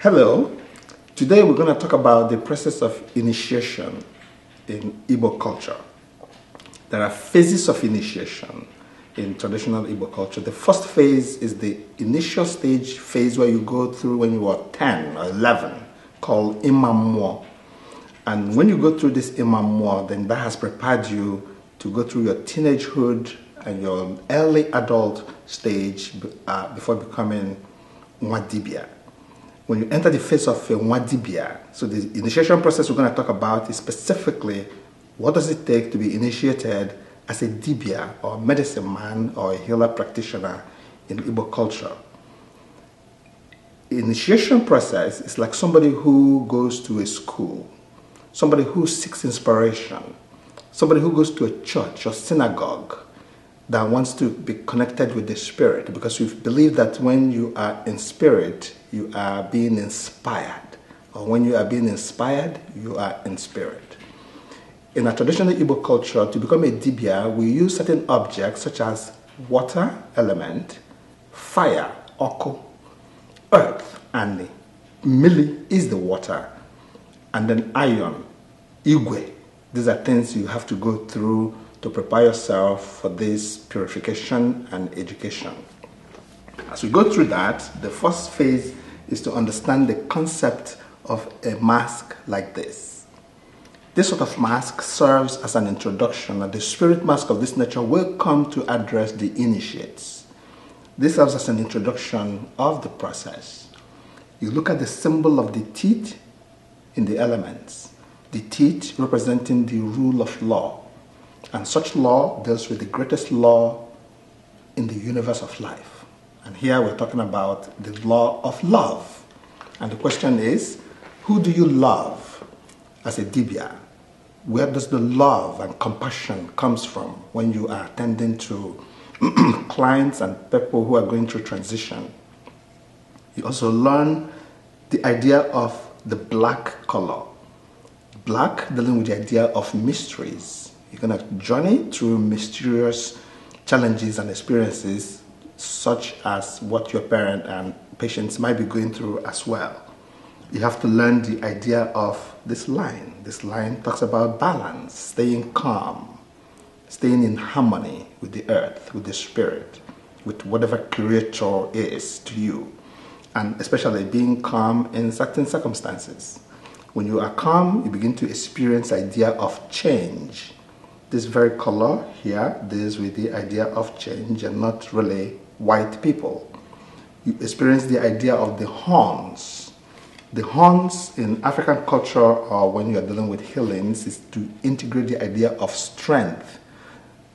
Hello, today we're going to talk about the process of initiation in Igbo culture. There are phases of initiation in traditional Igbo culture. The first phase is the initial stage phase where you go through when you are 10 or 11, called Imamwa. And when you go through this Imamwa, then that has prepared you to go through your teenagehood and your early adult stage before becoming dibia. When you enter the phase of dibia, so the initiation process we're going to talk about is specifically what does it take to be initiated as a dibia or medicine man or a healer practitioner in Igbo culture. Initiation process is like somebody who goes to a school, somebody who seeks inspiration, somebody who goes to a church or synagogue that wants to be connected with the spirit, because we believe that when you are in spirit, you are being inspired, or when you are being inspired, you are in spirit. In our traditional Igbo culture, to become a dibia, we use certain objects such as water element, fire, oko, earth, and mili is the water, and then iron, igwe. These are things you have to go through to prepare yourself for this purification and education. As we go through that, the first phase is to understand the concept of a mask like this. This sort of mask serves as an introduction, and the spirit mask of this nature will come to address the initiates. This serves as an introduction of the process. You look at the symbol of the teeth in the elements, the teeth representing the rule of law. And such law deals with the greatest law in the universe of life. And here we're talking about the law of love. And the question is, who do you love as a dibia? Where does the love and compassion comes from when you are attending to clients and people who are going through transition? You also learn the idea of the black color. Black dealing with the idea of mysteries. You're going to journey through mysterious challenges and experiences such as what your parent and patients might be going through as well. You have to learn the idea of this line. This line talks about balance, staying calm, staying in harmony with the earth, with the spirit, with whatever creator is to you, and especially being calm in certain circumstances. When you are calm, you begin to experience the idea of change. This very color here deals with the idea of change and not really white people. You experience the idea of the horns. The horns in African culture, or when you are dealing with healings, is to integrate the idea of strength,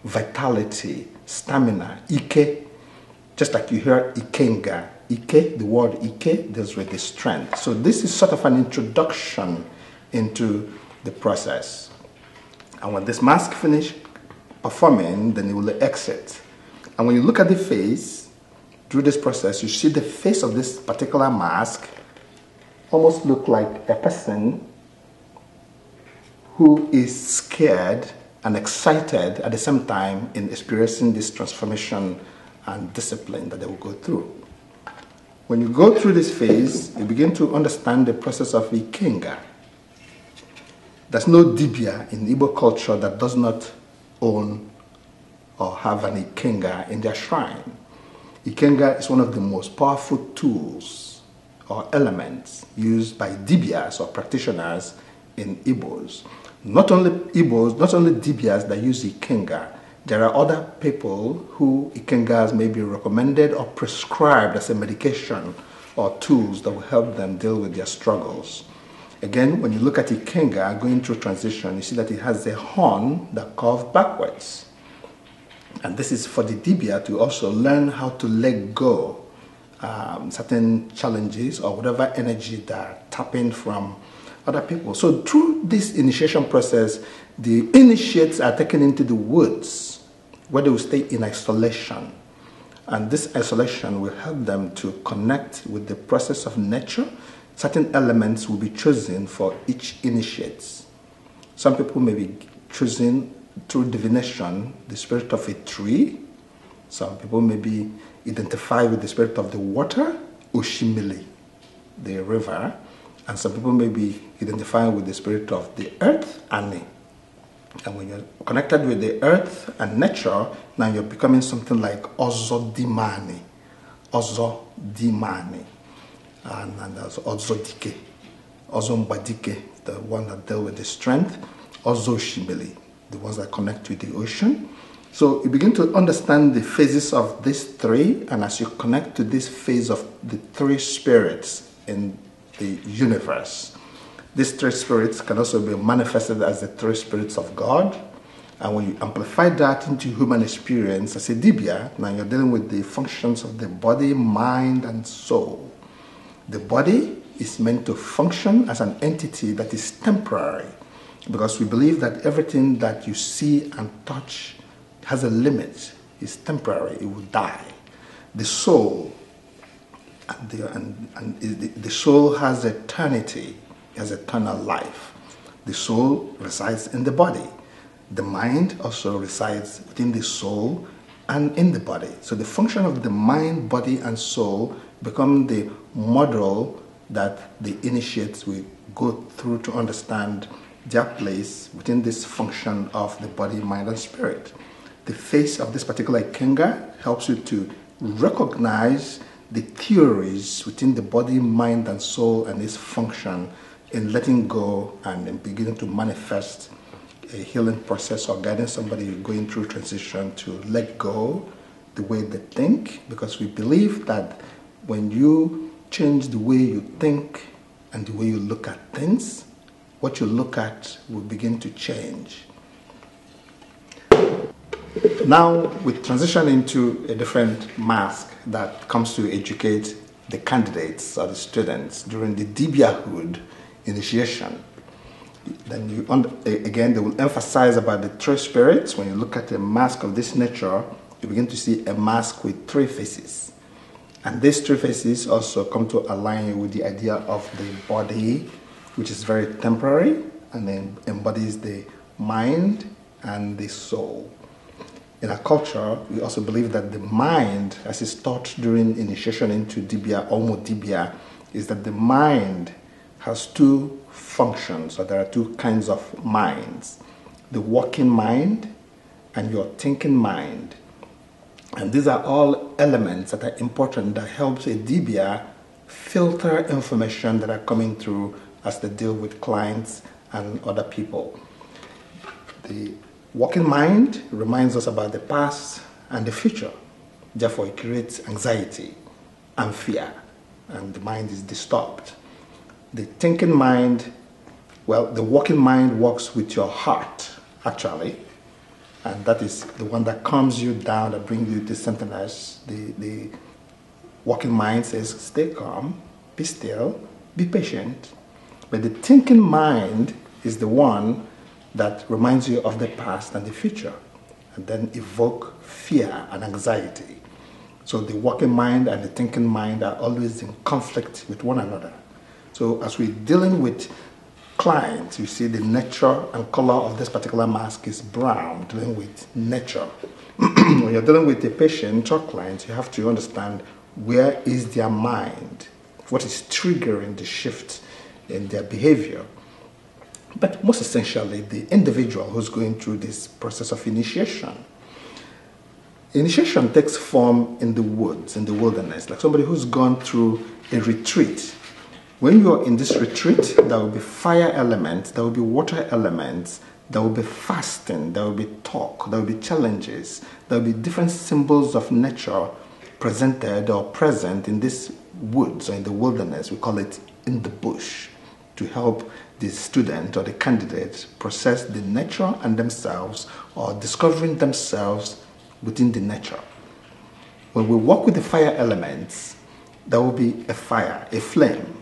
vitality, stamina, ike. Just like you hear ikenga. Ike, the word ike deals with the strength. So this is sort of an introduction into the process. And when this mask finish performing, then it will exit. And when you look at the face, through this process, you see the face of this particular mask almost look like a person who is scared and excited at the same time in experiencing this transformation and discipline that they will go through. When you go through this phase, you begin to understand the process of ikenga. There's no dibia in Igbo culture that does not own or have an ikenga in their shrine. Ikenga is one of the most powerful tools or elements used by dibias or practitioners in Igbos. Not only Igbos, not only dibias that use ikenga, there are other people who ikengas may be recommended or prescribed as a medication or tools that will help them deal with their struggles. Again, when you look at ikenga going through transition, you see that it has a horn that curves backwards. And this is for the dibia to also learn how to let go certain challenges or whatever energy they're tapping from other people. So through this initiation process, the initiates are taken into the woods where they will stay in isolation. And this isolation will help them to connect with the process of nature. Certain elements will be chosen for each initiates. Some people may be choosing through divination the spirit of a tree. Some people may be identified with the spirit of the water, Oshimili. the river, and some people may be identifying with the spirit of the earth and when you're connected with the earth and nature, now you're becoming something like Ozodimani, and there's Ozodike, Ozombadike, the one that dealt with the strength, Ozoshimili, the ones that connect with the ocean. So you begin to understand the phases of these three, and as you connect to this phase of the three spirits in the universe, these three spirits can also be manifested as the three spirits of God. And when you amplify that into human experience as a dibia, now you're dealing with the functions of the body, mind, and soul. The body is meant to function as an entity that is temporary, because we believe that everything that you see and touch has a limit, is temporary, it will die. The soul, the soul has eternity, has eternal life. The soul resides in the body. The mind also resides within the soul and in the body. So the function of the mind, body, and soul become the model that the initiates will go through to understand their place within this function of the body, mind, and spirit. The face of this particular Ikenga helps you to recognize the theories within the body, mind, and soul and its function in letting go and in beginning to manifest a healing process, or guiding somebody going through transition to let go the way they think, because we believe that when you change the way you think and the way you look at things, what you look at will begin to change. Now we transition into a different mask that comes to educate the candidates or the students during the dibiahood initiation. Then again, they will emphasize about the three spirits. When you look at a mask of this nature, you begin to see a mask with three faces. And these three faces also come to align you with the idea of the body, which is very temporary, and then embodies the mind and the soul. In our culture, we also believe that the mind, as is taught during initiation into dibia, Omo dibia, is that the mind has two functions, or there are two kinds of minds: the working mind and your thinking mind. And these are all elements that are important that helps a dibia filter information that are coming through as they deal with clients and other people. The working mind reminds us about the past and the future. Therefore, it creates anxiety and fear, and the mind is disturbed. The thinking mind, well, the working mind works with your heart, actually, and that is the one that calms you down, that brings you to centeredness. The working mind says, stay calm, be still, be patient. But the thinking mind is the one that reminds you of the past and the future, and then evoke fear and anxiety. So the working mind and the thinking mind are always in conflict with one another. So as we're dealing with clients, you see the nature and color of this particular mask is brown, dealing with nature. When you're dealing with a patient or client, you have to understand where is their mind, what is triggering the shift in their behavior. But most essentially, the individual who's going through this process of initiation. Initiation takes form in the woods, in the wilderness, like somebody who's gone through a retreat. When you're in this retreat, there will be fire elements, there will be water elements, there will be fasting, there will be talk, there will be challenges, there will be different symbols of nature presented or present in this woods or in the wilderness. We call it in the bush, to help the student or the candidate process the nature and themselves, or discovering themselves within the nature. When we work with the fire elements, there will be a fire, a flame.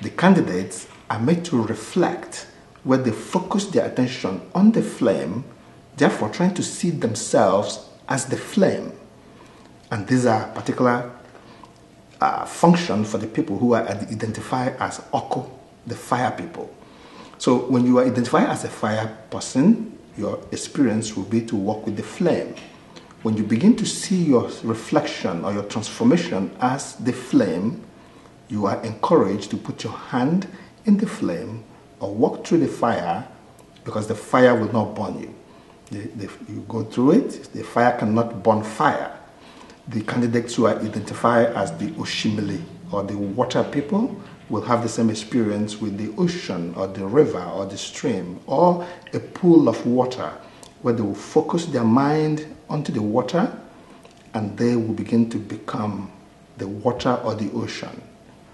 The candidates are made to reflect where they focus their attention on the flame, therefore trying to see themselves as the flame. And these are particular functions for the people who are identified as Oko, the fire people. So when you are identified as a fire person, your experience will be to work with the flame. When you begin to see your reflection or your transformation as the flame, you are encouraged to put your hand in the flame or walk through the fire, because the fire will not burn you. You go through it, the fire cannot burn fire. The candidates who are identified as the Oshimili or the water people will have the same experience with the ocean or the river or the stream or a pool of water, where they will focus their mind onto the water and they will begin to become the water or the ocean.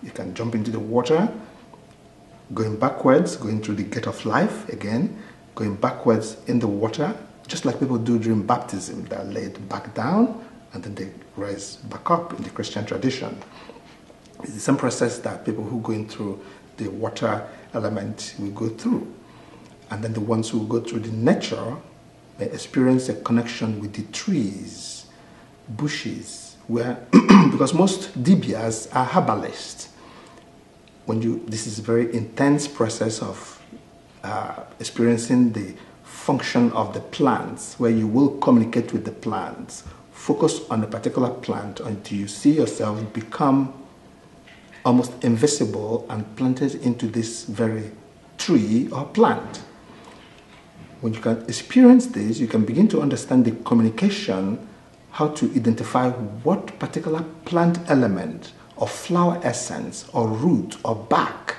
You can jump into the water, going backwards, going through the gate of life again, going backwards in the water, just like people do during baptism. They're laid back down and then they rise back up in the Christian tradition. It's the same process that people who go in through the water element will go through. And then the ones who go through the nature may experience a connection with the trees, bushes, where because most dibias are herbalists. This is a very intense process of experiencing the function of the plants, where you will communicate with the plants, focus on a particular plant until you see yourself become almost invisible and planted into this very tree or plant. When you can experience this, you can begin to understand the communication, how to identify what particular plant element or flower essence or root or bark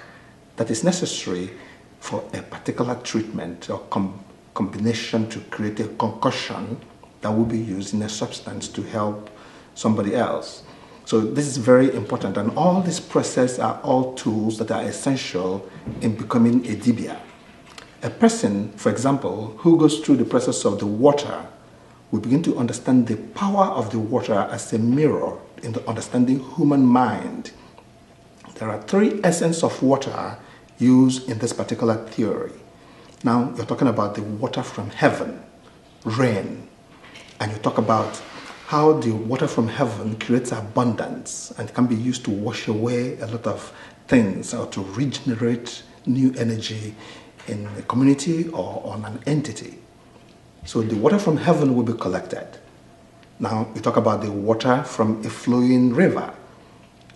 that is necessary for a particular treatment or combination to create a concoction that will be used in a substance to help somebody else. So this is very important, and all these processes are all tools that are essential in becoming a dibia. A person, for example, who goes through the process of the water will begin to understand the power of the water as a mirror in the understanding human mind. There are 3 essences of water used in this particular theory. Now, you're talking about the water from heaven, rain, and you talk about how the water from heaven creates abundance and can be used to wash away a lot of things or to regenerate new energy in a community or on an entity. So the water from heaven will be collected. Now, you talk about the water from a flowing river.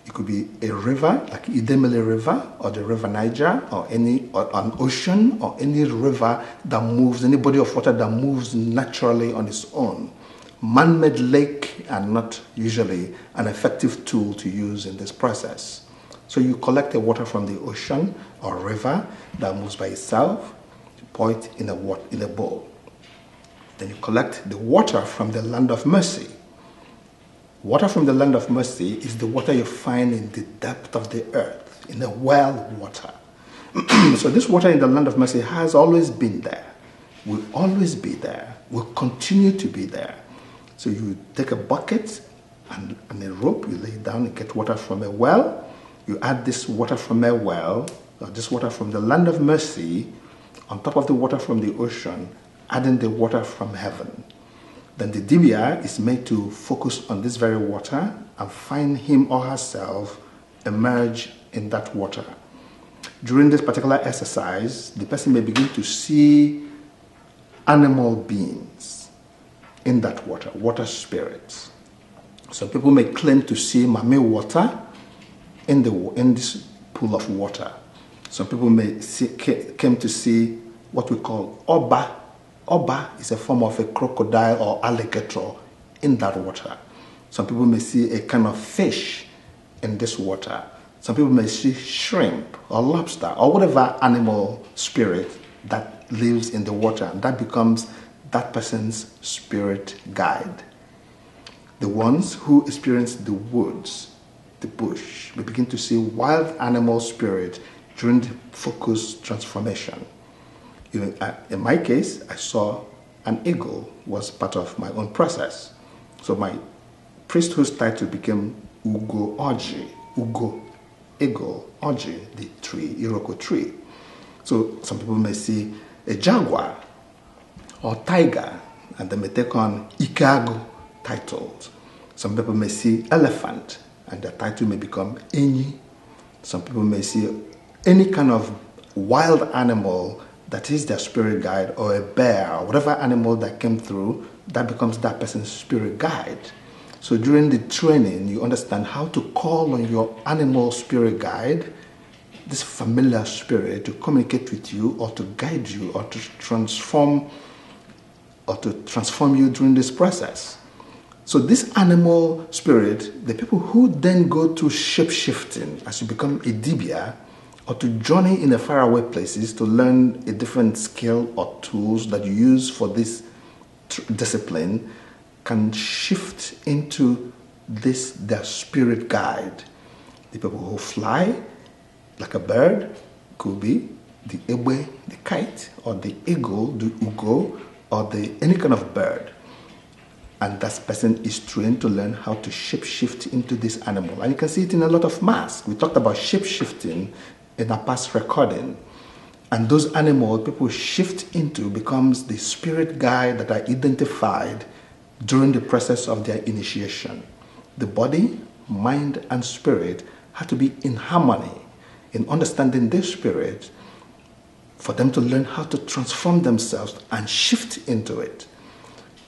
It could be a river, like Idemili River, or the River Niger, or an ocean, or any river that moves, any body of water that moves naturally on its own. Man-made lake are not usually an effective tool to use in this process. So you collect the water from the ocean or river that moves by itself, you pour it in a bowl. Then you collect the water from the land of mercy. Water from the land of mercy is the water you find in the depth of the earth, in the well water. So this water in the land of mercy has always been there, will always be there, will continue to be there. So you take a bucket and a rope, you lay it down and get water from a well. You add this water from a well, or this water from the land of mercy, on top of the water from the ocean, adding the water from heaven. Then the dibia is made to focus on this very water and find him or herself emerge in that water. During this particular exercise, the person may begin to see animal beings in that water, water spirits. Some people may claim to see mame water in this pool of water. Some people may claim to see what we call oba. Oba is a form of a crocodile or alligator in that water. Some people may see a kind of fish in this water. Some people may see shrimp or lobster or whatever animal spirit that lives in the water, and that becomes that person's spirit guide. The ones who experience the woods, the bush, we begin to see wild animal spirit during the focus transformation. In my case, I saw an eagle was part of my own process. So my priesthood title became Ugo Oji, Ugo, eagle, Oji, the tree, Iroko tree. So some people may see a jaguar or tiger, and they may take on Ikago titles. Some people may see elephant, and the title may become Enyi. Some people may see any kind of wild animal that is their spirit guide, or a bear, or whatever animal that came through, that becomes that person's spirit guide. So during the training, you understand how to call on your animal spirit guide, this familiar spirit, to communicate with you or to guide you or to transform you during this process. So this animal spirit, the people who then go through shape-shifting as you become a dibia, or to journey in the faraway places to learn a different skill or tools that you use for this discipline, can shift into this, their spirit guide. The people who fly like a bird could be the egbe, the kite, or the eagle, the ugo, or any kind of bird. And that person is trained to learn how to shape-shift into this animal. And you can see it in a lot of masks. We talked about shape-shifting in our past recording. And those animals people shift into becomes the spirit guide that are identified during the process of their initiation. The body, mind, and spirit have to be in harmony in understanding their spirit for them to learn how to transform themselves and shift into it.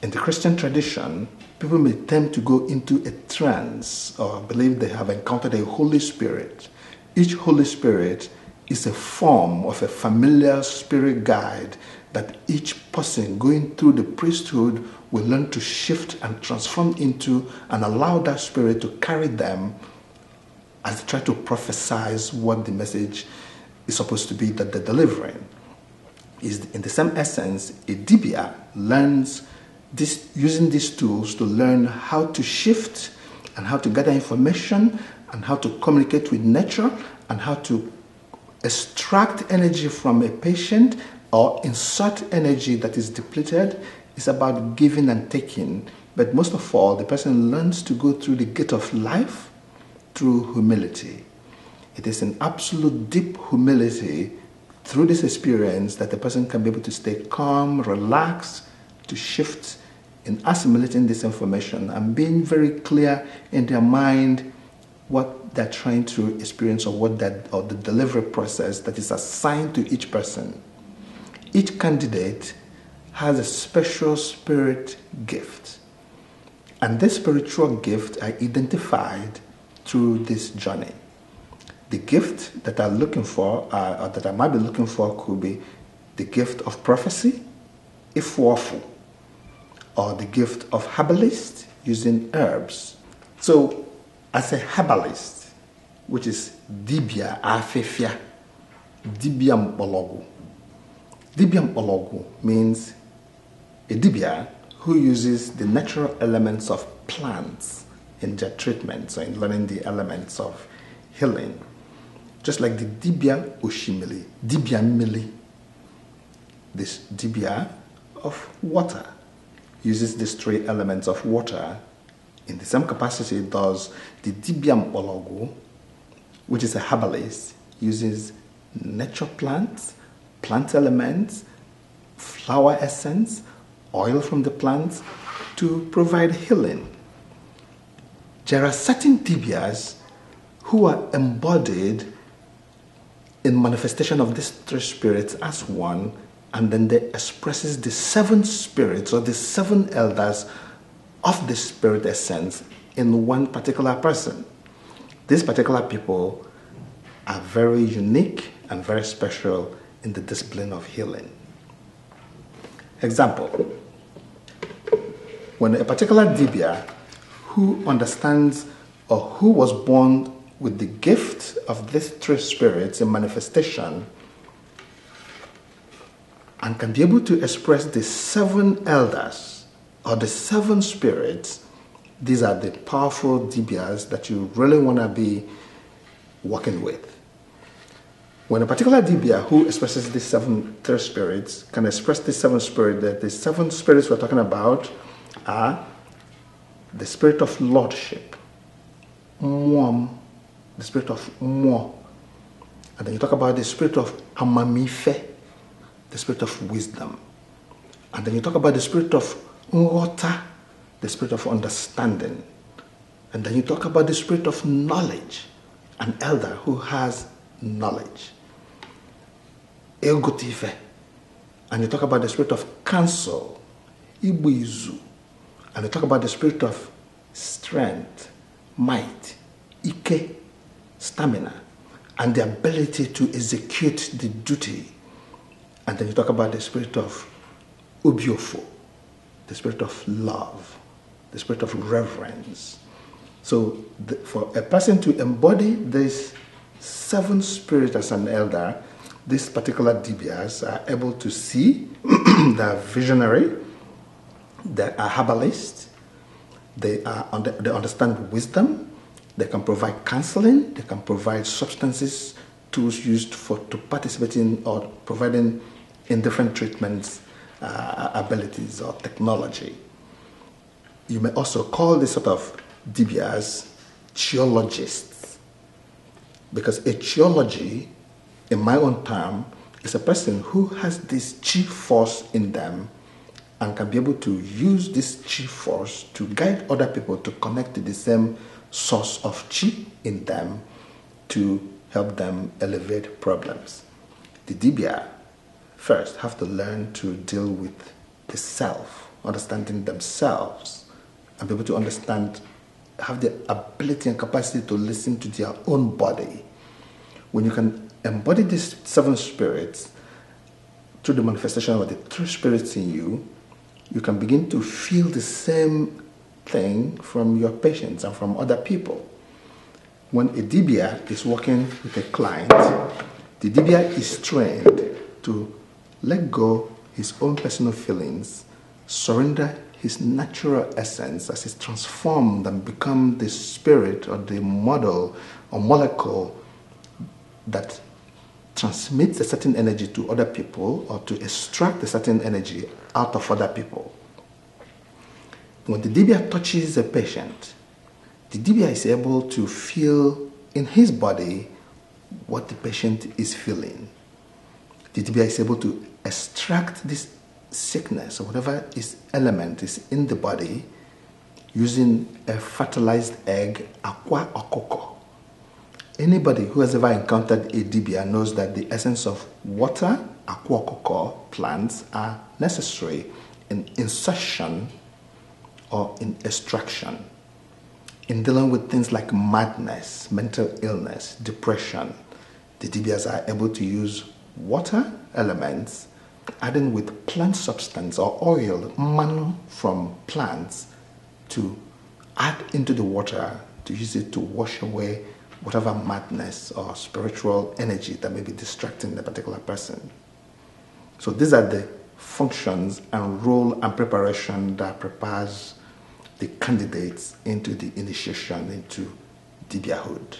In the Christian tradition, people may tend to go into a trance or believe they have encountered a Holy Spirit. Each Holy Spirit is a form of a familiar spirit guide that each person going through the priesthood will learn to shift and transform into and allow that spirit to carry them as they try to prophesize what the message is supposed to be that they're delivering. Is in the same essence, a dibia learns using these tools to learn how to shift and how to gather information and how to communicate with nature and how to extract energy from a patient or insert energy that is depleted. It's about giving and taking. But most of all, the person learns to go through the gate of life through humility. It is an absolute deep humility through this experience that the person can be able to stay calm, relaxed, to shift in assimilating this information and being very clear in their mind what they're trying to experience or the delivery process that is assigned to each person. Each candidate has a special spirit gift, and this spiritual gift are identified through this journey. The gift that I'm looking for, or that I might be looking for, could be the gift of prophecy, if lawful, or the gift of herbalist using herbs. So, as a herbalist, which is dibia afefia, dibia mbologu. Dibia mbologu means a dibia who uses the natural elements of plants in their treatment, so in learning the elements of healing. Just like the dibia oshimili, dibia mili, this dibia of water uses these three elements of water. In the same capacity does the dibia mbologu, which is a herbalist, uses nature plants, plant elements, flower essence, oil from the plants to provide healing. There are certain dibias who are embodied in manifestation of these three spirits as one, and then they expresses the seven spirits or the seven elders of the spirit essence in one particular person. These particular people are very unique and very special in the discipline of healing. Example, when a particular dibia who understands or who was born with the gift of these three spirits in manifestation and can be able to express the seven elders or the seven spirits, these are the powerful dibias that you really want to be working with. When a particular dibia who expresses these three spirits can express the seven spirits, that the seven spirits we're talking about are the spirit of lordship, mwam, the spirit of mwo, and then you talk about the spirit of amamife, the spirit of wisdom, and then you talk about the spirit of nghota, the spirit of understanding, and then you talk about the spirit of knowledge, an elder who has knowledge, egotife, and you talk about the spirit of counsel, ibuizu, and you talk about the spirit of strength, might, ike, stamina, and the ability to execute the duty. And then you talk about the spirit of obiofo, the spirit of love, the spirit of reverence. So for a person to embody these 7 spirits as an elder, these particular dibias are able to see, they are visionary, they are herbalists, they understand wisdom, they can provide counseling, they can provide substances, tools used to participate in or providing in different treatments, abilities or technology. You may also call this sort of dibias geologists, because a geology, in my own term, is a person who has this chi force in them and can be able to use this chi force to guide other people to connect to the same source of chi in them to help them elevate problems. The dibia first have to learn to deal with the self, understanding themselves, and be able to understand, have the ability and capacity to listen to their own body. When you can embody these 7 spirits through the manifestation of the 3 spirits in you, you can begin to feel the same thing from your patients and from other people. When a dibia is working with a client, the dibia is trained to let go his own personal feelings, surrender his natural essence as he's transformed and become the spirit or the model or molecule that transmits a certain energy to other people or to extract a certain energy out of other people. When the dibia touches a patient, the dibia is able to feel in his body what the patient is feeling. The dibia is able to extract this sickness or whatever element is in the body using a fertilized egg, aqua or cocoa. Anybody who has ever encountered a dibia knows that the essence of water, aqua, cocoa plants are necessary in insertion or in extraction. In dealing with things like madness, mental illness, depression, the dibias are able to use water elements, adding with plant substance or oil, manu from plants, to add into the water to use it to wash away whatever madness or spiritual energy that may be distracting the particular person. So these are the functions and role and preparation that prepares the candidates into the initiation into dibiahood.